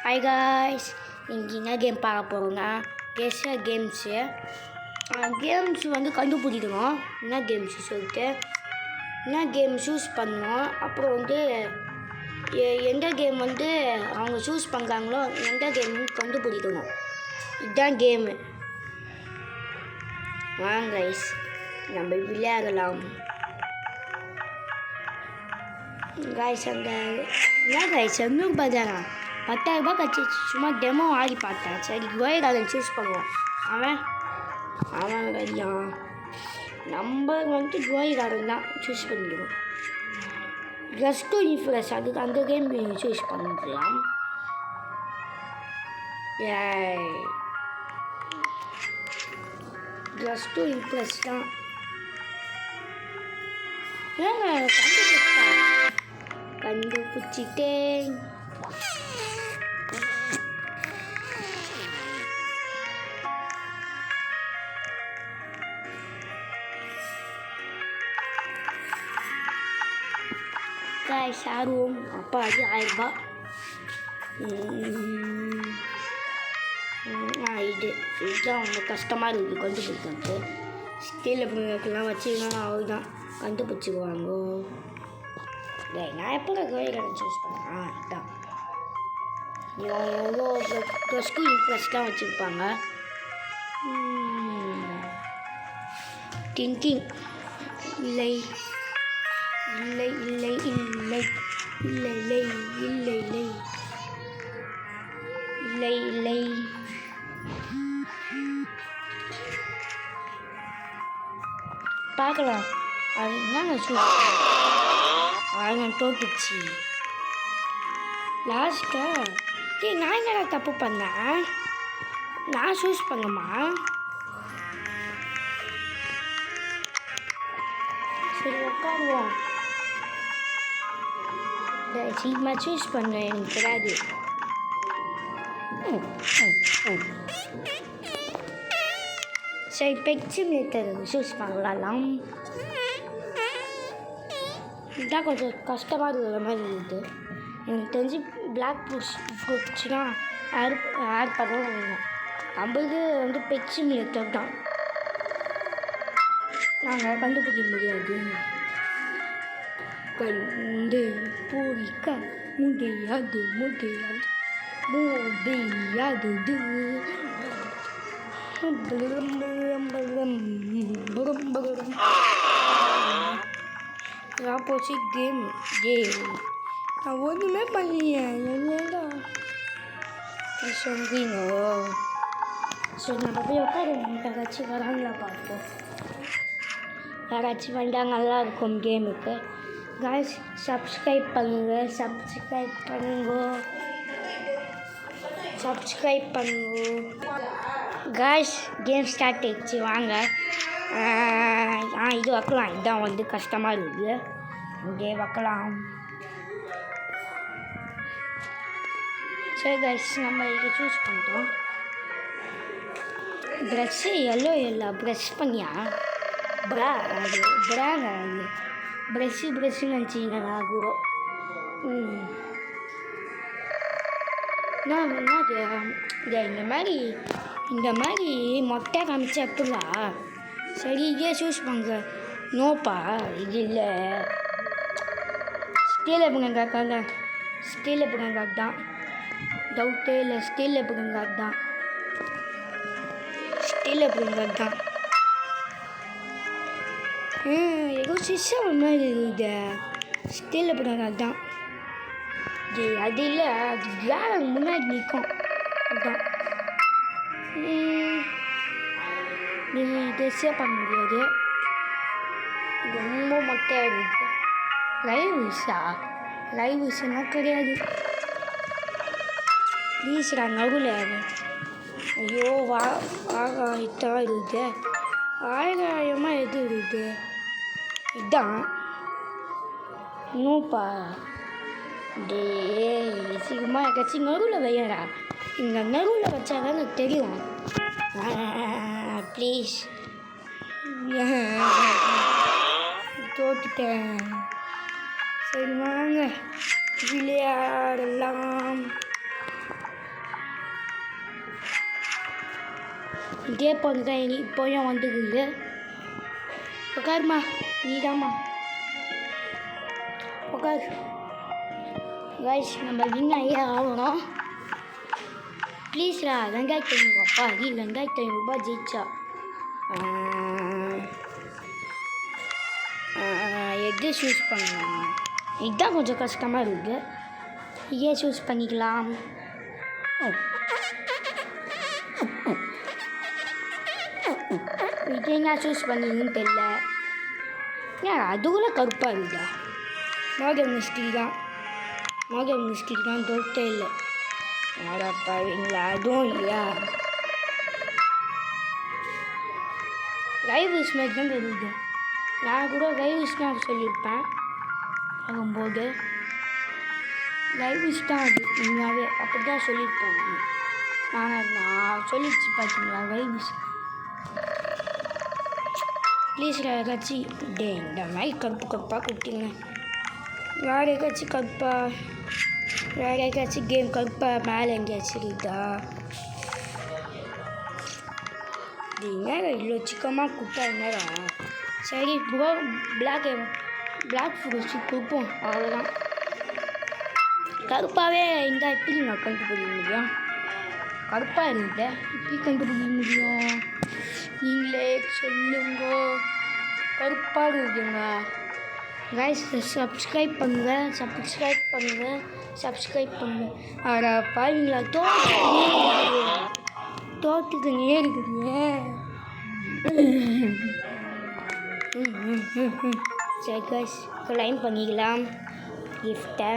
Hi guys, இன்னைக்கு என்ன game பார்க்க போகிறோன்னா கேம்ஸு வந்து கண்டுபிடிக்கணும். என்ன கேம்ஸு சொல்லிட்டு என்ன கேம் சூஸ் பண்ணுவோம். அப்புறம் வந்து எந்த கேம் வந்து அவங்க சூஸ் பண்ணுறாங்களோ எந்த கேம் கண்டுபிடிக்கணும். இதுதான் கேமு. வாங்க கைஸ், நம்ம விளையாடலாம். காய்ஸ் அங்கே என்ன காய்ஸ் 100 தானா? 10,000 கட்சி சும்மா டெமோ ஆடி பார்த்தேன். சரி கோயகாரன் சூஸ் பண்ணுவோம். அவன் வரையான் நம்ம வந்து கோயகாரன் தான் சூஸ் பண்ணிடுவோம். ப்ளஸ் 2 இன்ஃப்ளஸ் அதுக்கு அந்த கேம் சூஸ் பண்ணிக்கலாம். ப்ளஸ் 2 இன்ஃப்ளஸ் தான். ஏங்க கண்டுபிடிச்சிட்டேன். காய்ஸ் ஆடுவோம். அப்போ அது 1000 இதுதான் ரொம்ப கஷ்டமாக இருக்குது கண்டுபிடிக்கிறது. ஸ்டீலில் பிள்ளைங்களுக்கெல்லாம் வச்சுக்கலாம், அவள் தான் கண்டுபிடிச்சிக்குவாங்க. நான் எப்போ கோயகாரன் சூஸ் பண்ணேன். இதுதான் எவ்வளோ ப்ளஸ் 2 இன்ட்ரெஸ்ட்லாம் வச்சுருப்பாங்க. திங்கிங் இல்லை இல்லை இல்லை இல்லை இல்லை இல்லை இல்லை இல்லை இல்லை இல்லை பார்க்கலாம். அது என்னங்க சூஸ் நான் தோத்துச்சு லாஸ்ட்டா. நான் என்னடா தப்பு பண்ணேன்? நான் சூஸ் பண்ணமா? சரி உட்காருவோம். சீக்கிரமாக சூஸ் பண்ணேன், எனக்கு தெரியாது. சரி பெட் சிமுலேட்டர் சூஸ் பண்ணலாம். இதுதான் கொஞ்சம் கஷ்டமாக இருக்கிற மாதிரி இருக்குது. எனக்கு தெரிஞ்சு பிளாக் ஃப்ரூட்ஸ்னா ஆட் பண்ணுவோம். நம்மளுக்கு வந்து பெட் சிமுலேட்டர் தான். நாங்கள் கண்டுபிடிக்க முடியாது. கண்டு பூரிக்க முடியாது முடியாது முடியாது. போச்சு கேம். நான் ஒன்றுமே பண்ணலையே. என்னடா சொல்றீங்க? சரி நம்ம போய் உட்காருவோம். யாராச்சும் வராங்களா பார்ப்போம். யாராச்சும் வந்தால் நல்லா இருக்கும் கேமுக்கு. காய்ஸ் சப்ஸ்கிரைப் பண்ணுங்க. காய்ஸ் கேம் ஸ்டார்ட் ஆயிடுச்சு. வாங்க. இது வைக்கலாம். இதுதான் வந்து கஷ்டமாக இருக்குது. இங்கே வைக்கலாம். சரி காய்ஸ், நம்ம இங்கே சூஸ் பண்ணிட்டோம். ப்ரெஷ்ஷு எல்லோ ப்ரெஷ் பண்ணியா அது ப்ராங்க. அது ப்ரெஷ்ஷு நினச்சிங்க நான் கூட. நான் இந்த மாதிரி மொட்டை காமிச்சு அப்படிலாம். சரி இதே சூஸ் பண்ணுங்க. நோப்பா இது இல்லை. ஸ்டீலில் புகங்காக்கு தான். டவுட்டே இல்லை. ஸ்டீலில் புகங்காக்கு தான். ஏதோ சிஸ்டம் மாதிரி இருக்குது. ஸ்டீலில் புகங்காக்கு தான். அது இல்லை, அது யாருக்கு முன்னாடி நிற்கும். அதுதான் இதை சேவ் பண்ண முடியாது. ரொம்ப மொட்டையாக இருக்குது. லைவ் விஷயம்லாம் கிடையாது. ப்ளீஸ்டா நடுவில். ஐயோ இதான் இருக்குது. ஆயிரமாக எது இருக்குது? இதுதான் நோப்பா. சீக்கிரமாக ஏதாச்சும் நடுவில் வையடா. இந்த நடுவில் வச்சா தான் எனக்கு தெரியும். ப்ளீஸ். தோத்துட்டேன். சரி வாங்க விளையாடலாம். இதே பொண்ணு தான் இப்போயும் வந்துக்குது. உட்காருமா, நீதாம்மா உட்காரு. கைஸ் நம்ம வின் ஆகியே ஆகணும். ப்ளீஸ்ரா, 2500 அப்பா நீ 2500 ஜெயிச்சா. எது சூஸ் பண்ணலாம்? இதுதான் கொஞ்சம் கஷ்டமாக இருக்குது. இதே சூஸ் பண்ணிக்கலாம். இது என்ன சூஸ் பண்ணிங்கன்னு தெரியல. ஏன் அதுக்குள்ளே கருப்பாக இருக்குதா? மோகன் மிஸ்டி தான் தோட்டே இல்லை. யாராப்பா இவங்களா? அதுவும் இல்லையா? லைவ் ஸ்மேக் தான் தெரியுது. நான் கூட லைவ் ஸ்மேக் சொல்லியிருப்பேன் ஆகும்போது. லைவ் தான் அது உண்மையாகவே அப்படி தான் சொல்லியிருப்பேன். நான் சொல்லிடுச்சு பார்த்தீங்களா லைவ். ப்ளீஸ் ஏதாச்சும் இந்த மாதிரி கருப்பாக கொடுத்தீங்க. வேறு ஏதாச்சும் கேம் கருப்பாக மேலே எங்கேயாச்சும் இருக்குதா? இது என்னடா இவ்வளோ சிக்கமாக கொடுத்தா என்னடா? சரி ப்ரோ, பிளாக் ஃபாரஸ்ட் கொடுப்போம், அவ்வளோதான். கருப்பாகவே இருந்தால் எப்படி நான் கண்டுபிடிக்க முடியும்? கருப்பாக இருந்த எப்படி கண்டுபிடிக்க முடியும்? நீங்களே சொல்லுங்க. கருப்பாக இருக்குங்க. கைஸ் சப்ஸ்கிரைப் பண்ணுங்கள். அட பாருங்களா, தோட்டத்துக்கு நேருக்குது. சரி கைஸ், கிளைம் பண்ணிக்கலாம் கிஃப்டை.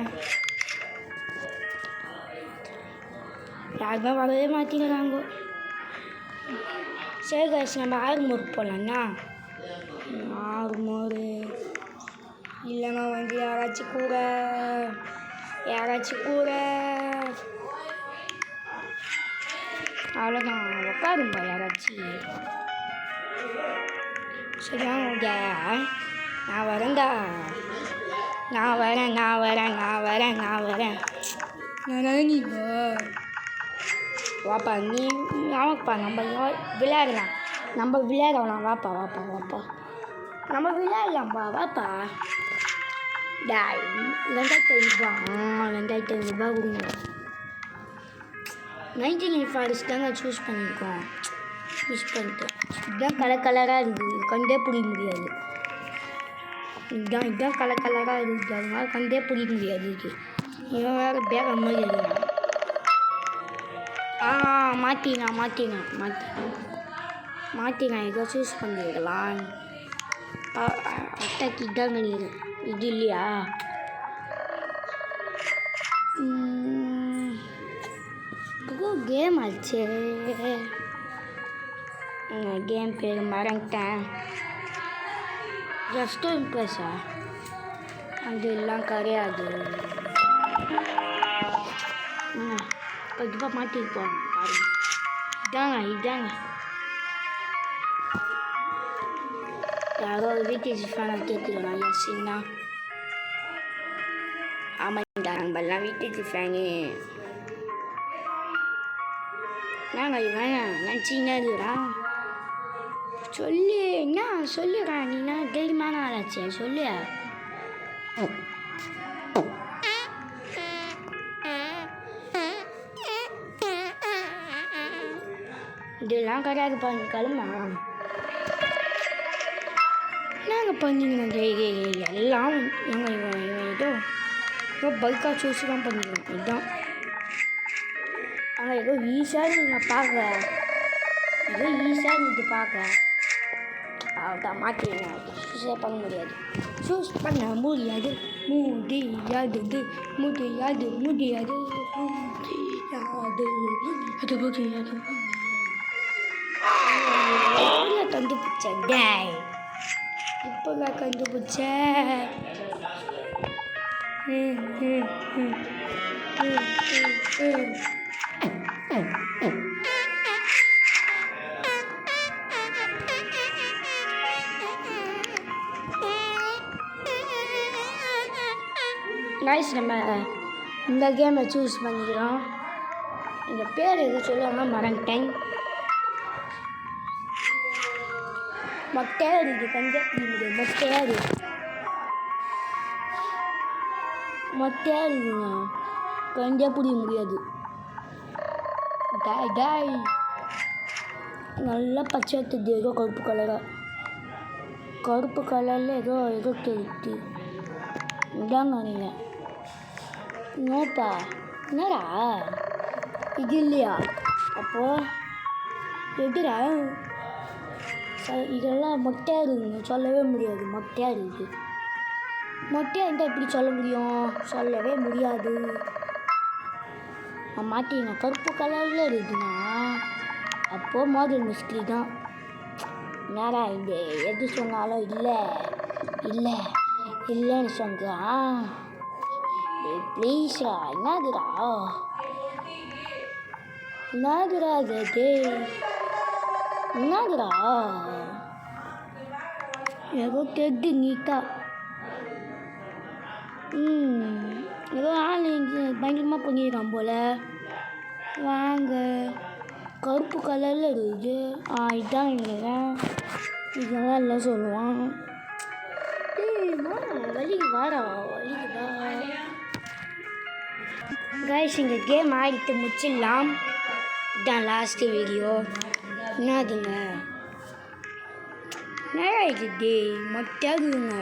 யாருமே வரவே மாட்டேங்கிறாங்க. சரி கைஸ், நம்ம ஆறுமூருக்கு போகலான்னா. ஆறுமூறு இல்லைன்னா வந்து யாராச்சும் கூட அவ்வளோதான். உட்காரும்பா யாராச்சும். சரியா? நான் வரேன்டா. நான் வரேன். நீ வாப்பா. நீ ஆமாப்பா, நம்ம விளையாடலாம். வாப்பா. நம்ம விளையாடலாம்ப்பா, வாப்பா. 2500 கொடுங்க. 99 ஃபாரஸ்ட் தாங்க சூஸ் பண்ணியிருக்கோம். மிஸ் பண்ணிட்டேன். இதுதான் கலராக இருக்குது, கண்டே பிடிக்க முடியாது. இதுதான் கலராக இருக்குது, அதனால கண்டே பிடிக்க முடியாது. இவன் வேறு பேர மாதிரி இருக்கான். மாற்றினா ஏதோ சூஸ் பண்ணிடலாம். அட்டாக் இதான் பண்ணிடுறேன். இது இல்லையா? கேம் ஆச்சு. கேம் பேர் மறந்துட்டேன். ஜஸ்ட் இம்ப்ரெஸ்ஸா? அதெல்லாம் கிடையாது. கண்டிப்பாக மாட்டிருப்போம் பாருங்க. இதாங்க யாரோ வீட்டு ஃபேனை கேட்குறோம். எஸ்னா ஆமாண்டா, நம்மலாம் வீட்டுக்கு ஃபேனு. நாங்கள் வேணாம் நினச்சிங்கன்னா இருக்கிறா. சொல்லு, என்ன சொல்லுறா? நீனா தைரியமான ஆளாச்சு, சொல்லு. இதெல்லாம் கிடையாது பாருங்க, கிளம்பா. நாங்கள் பண்ணிக்கணும் எல்லாம். ஏதோ பைக்காக சூஸ் தான் பண்ணிக்கணும். இதுதான் அங்கே ஏதோ ஈஸியாக இருக்குங்க பார்க்க. அதான் மாற்றிடுங்க. சூஸே பண்ண முடியாது. சூஸ் பண்ண முடியாது. கண்டுபிடிச்சேன். இப்போ நான் கண்டுபிடிச்சேன். கைஸ், நம்ம இந்த கேமை சூஸ் பண்ணிக்கிறோம். இந்த பேர் எது சொல்லுவாங்க மறந்துட்டேன். மொட்டையாக இருக்குது கொஞ்சம் முடியாது மொட்டையாக இருக்குது மொட்டையாக இருக்குங்க கொஞ்சம் புரிய முடியாது டாய் டாய் நல்லா பச்சை எடுத்துது ஏதோ கருப்பு கலரில் ஏதோ தெரியுது இதாங்க நீங்கள் நோப்பா என்னடா இது இல்லையா அப்போது எதுடா இதெல்லாம் மொட்டையாக இருக்குங்க சொல்லவே முடியாது மொட்டையாக இருக்குது மொட்டையாக இருந்தால் எப்படி சொல்ல முடியும் சொல்லவே முடியாது மாட்டிங்க கருப்பு கலரில் இருக்குதுன்னா அப்போது மாடல் மிஸ்ட்ரி தான் என்னடா இது எது சொன்னாலும் இல்லைன்னு சொல்கிறான் ப்ளீஸ்ரா என்னதுடா அது என்னதுடா ஏதோ தெரிது நீட்டாக ஏதோ ஆன்லைன் பயங்கரமாக பண்ணிடுறான் போல் வாங்க கருப்பு கலரில் இருக்குது இதான் இல்லைதான் இதெல்லாம் இல்லை சொல்லுவான் வலிக்கு வாடா கைஸ் இந்த கேம் ஆடிட்டு முடிச்சிடலாம் இதான் லாஸ்ட்டு வீடியோ என்னதுங்க இது மொட்டையாகுங்க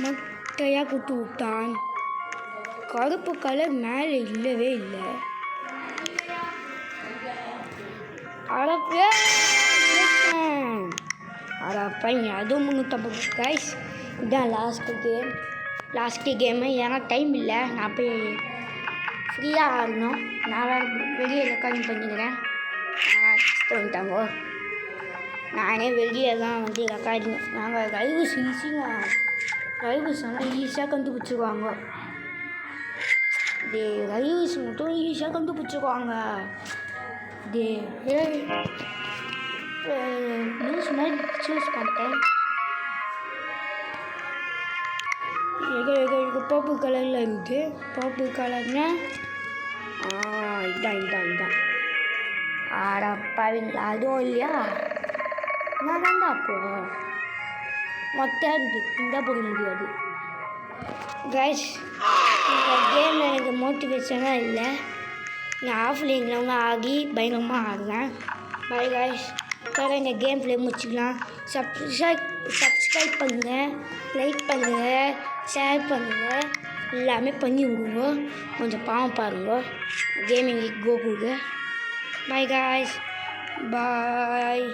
மொட்டையாக குத்து விட்டான் கருப்பு கலர் மேலே இல்லவே இல்லை பையன் அதுவும் 350 கைஸ் இதுதான் லாஸ்ட்டு கேமு ஏன்னா டைம் இல்லை நான் போய் ஃப்ரீயாக ஆடணும் நான் வேறு வெளியே ரெக்கார்டிங் பண்ணிக்கிறேன் வந்துட்டாங்கோ நானே வெளியே தான் வந்து ரெக்கார்டிங் நாங்கள் ரைவஸ் எல்லாம் ஈஸியாக கண்டுபிடிச்சிருவாங்க ரைவஸ் மட்டும் ஈஸியாக கண்டுபிடிச்சிருவாங்க நியூஸ் மாதிரி சூஸ் பண்ணிட்டேன் பர்பிள் கலரில் இருக்குது பர்பிள் கலர்னா இதான் பாருங்களா அதுவும் இல்லையா நான் தான்டா அப்போது மொட்டையாக இருக்குது இந்த போட முடியாது கைஸ் இந்த கேமில் எனக்கு மோட்டிவேஷனாக இல்லை நான் ஆஃப்லைனில் ஆகி பயங்கரமாக ஆடுவேன் பை கைஸ் இந்த கேம் ப்ளே முடிச்சுக்கலாம் சப்ஸ்கிரைப் பண்ணுங்கள் லைக் பண்ணுங்கள் ஷேர் பண்ணுங்கள் எல்லாமே பண்ணி விடுங்க கொஞ்சம் பாவம் பாருங்க கேமிங் கோகுங்க பை கைஸ் பாய்